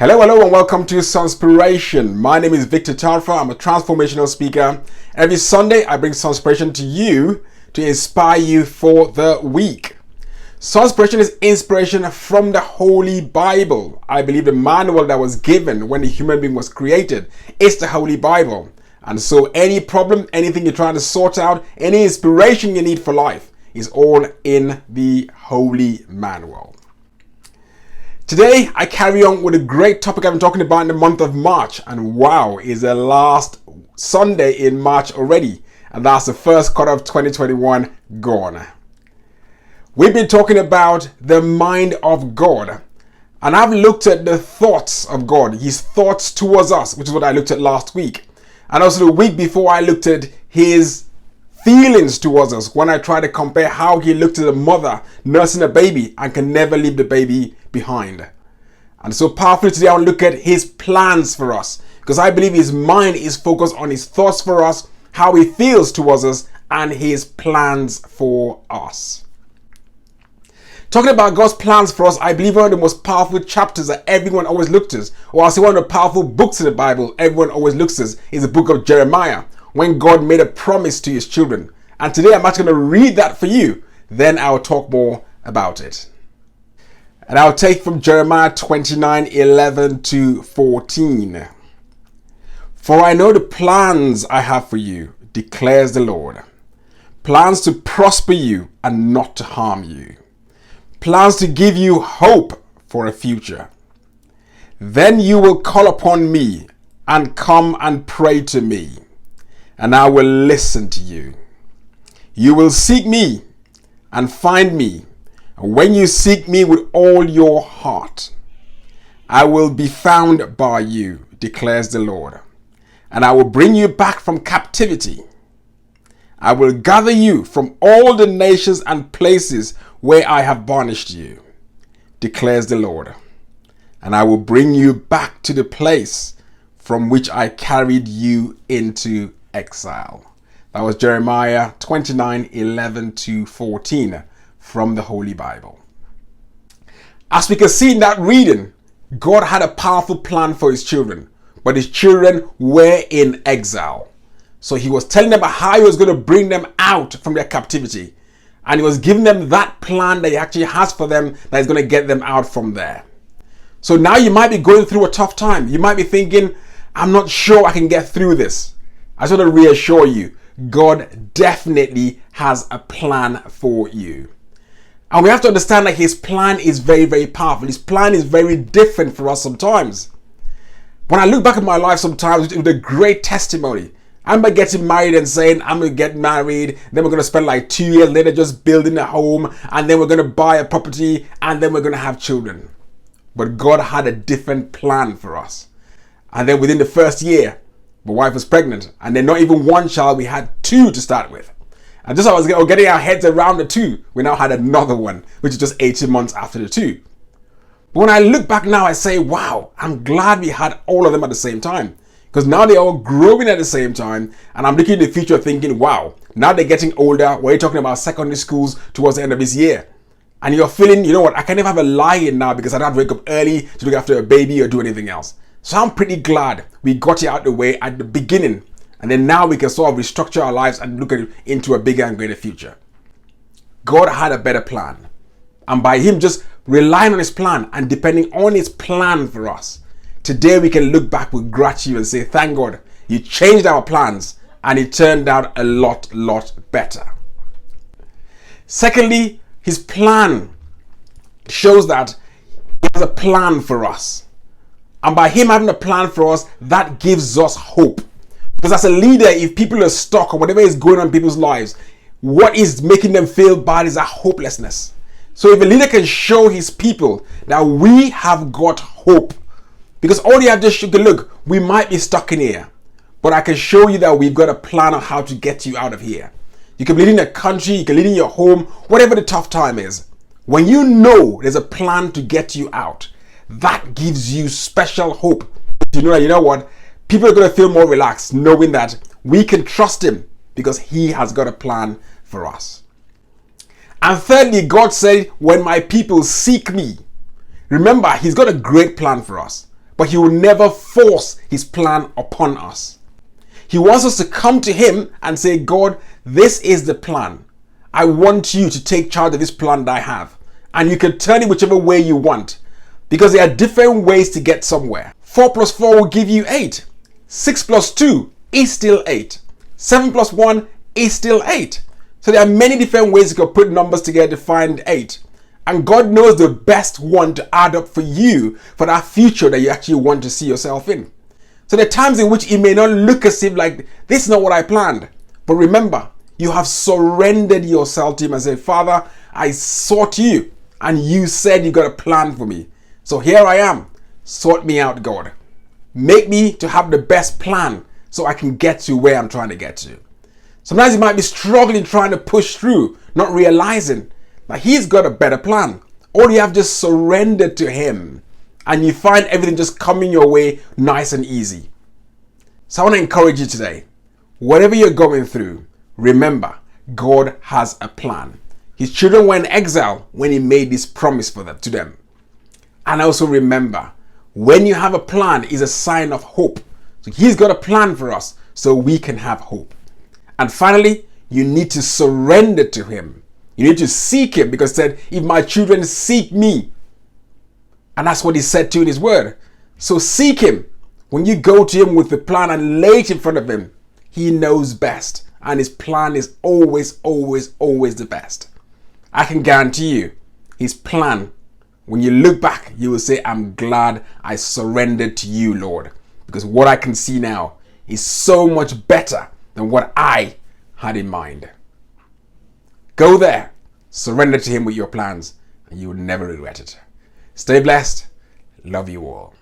Hello, and welcome to Sunspiration. My name is Victor Tarfa. I'm a transformational speaker. Every Sunday, I bring Sunspiration to you to inspire you for the week. Sunspiration is inspiration from the Holy Bible. I believe the manual that was given when the human being was created is the Holy Bible. And so any problem, anything you're trying to sort out, any inspiration you need for life is all in the Holy Manual. Today, I carry on with a great topic I've been talking about in the month of March. And wow, is the last Sunday in March already. And that's the first quarter of 2021 gone. We've been talking about the mind of God. And I've looked at the thoughts of God, his thoughts towards us, which is what I looked at last week. And also the week before, I looked at his feelings towards us when I tried to compare how he looked at a mother nursing a baby and can never leave the baby behind. And so powerfully today, I'll look at his plans for us, because I believe his mind is focused on his thoughts for us, how he feels towards us, and his plans for us. Talking about God's plans for us, I believe one of the most powerful chapters that everyone always looks at, or I'll say one of the powerful books in the Bible everyone always looks at, is the book of Jeremiah, when God made a promise to his children. And today I'm actually going to read that for you. Then I'll talk more about it. And I'll take from Jeremiah 29:11 to 14. For I know the plans I have for you, declares the Lord. Plans to prosper you and not to harm you. Plans to give you hope for a future. Then you will call upon me and come and pray to me, and I will listen to you. You will seek me and find me, and when you seek me with all your heart, I will be found by you, declares the Lord, and I will bring you back from captivity. I will gather you from all the nations and places where I have banished you, declares the Lord, and I will bring you back to the place from which I carried you into exile. That was Jeremiah 29:11 to 14 from the Holy Bible. As we can see in that reading, God had a powerful plan for his children, but his children were in exile. So he was telling them about how he was going to bring them out from their captivity. And he was giving them that plan that he actually has for them that is going to get them out from there. So now you might be going through a tough time. You might be thinking, I'm not sure I can get through this. I just want to reassure you, God definitely has a plan for you. And we have to understand that his plan is very, very powerful. His plan is very different for us sometimes. When I look back at my life sometimes with a great testimony, I'm getting married and saying, I'm going to get married. Then we're going to spend like 2 years later just building a home. And then we're going to buy a property. And then we're going to have children. But God had a different plan for us. And then within the first year, my wife was pregnant. And then not even one child, we had 2 to start with. And just as I was getting our heads around the 2, we now had another one, which is just 18 months after the 2. But when I look back now, I say, wow, I'm glad we had all of them at the same time. Because now they're all growing at the same time. And I'm looking in the future thinking, wow, now they're getting older. We're talking about secondary schools towards the end of this year. And you're feeling, you know what, I can never have a lie-in now because I don't have to wake up early to look after a baby or do anything else. So I'm pretty glad we got it out of the way at the beginning. And then now we can sort of restructure our lives and look into a bigger and greater future. God had a better plan. And by him just relying on his plan and depending on his plan for us, today we can look back with gratitude and say, thank God, you changed our plans and it turned out a lot better. Secondly, his plan shows that he has a plan for us. And by him having a plan for us, that gives us hope. Because as a leader, if people are stuck or whatever is going on in people's lives, what is making them feel bad is a hopelessness. So if a leader can show his people that we have got hope, because all you have to look, we might be stuck in here, but I can show you that we've got a plan on how to get you out of here. You can lead in a country, you can lead in your home, whatever the tough time is. When you know there's a plan to get you out, that gives you special hope. You know what? People are going to feel more relaxed knowing that we can trust him because he has got a plan for us. And thirdly, God said, when my people seek me, remember, he's got a great plan for us. but he will never force his plan upon us. He wants us to come to him and say, God, this is the plan. I want you to take charge of this plan that I have. And you can turn it whichever way you want, because there are different ways to get somewhere. 4 plus 4 will give you 8. 6 plus 2 is still 8. 7 plus 1 is still 8. So there are many different ways you can put numbers together to find 8. And God knows the best one to add up for you, for that future that you actually want to see yourself in. So there are times in which it may not look as if like, this is not what I planned. But remember, you have surrendered yourself to him and said, Father, I sought you and you said you got a plan for me. So here I am. Sort me out, God. Make me to have the best plan so I can get to where I'm trying to get to. Sometimes you might be struggling trying to push through, not realizing that he's got a better plan. Or you have just surrendered to him and you find everything just coming your way nice and easy. So I want to encourage you today. Whatever you're going through, remember, God has a plan. His children were in exile when he made this promise to them. And also remember, when you have a plan, is a sign of hope. So he's got a plan for us so we can have hope. And finally, you need to surrender to him. You need to seek him, because he said, if my children seek me. And that's what he said to in his word. So seek him. When you go to him with the plan and lay it in front of him, he knows best. And his plan is always, always, always the best. I can guarantee you, his plan, when you look back, you will say, I'm glad I surrendered to you, Lord. Because what I can see now is so much better than what I had in mind. Go there, surrender to him with your plans, and you will never regret it. Stay blessed. Love you all.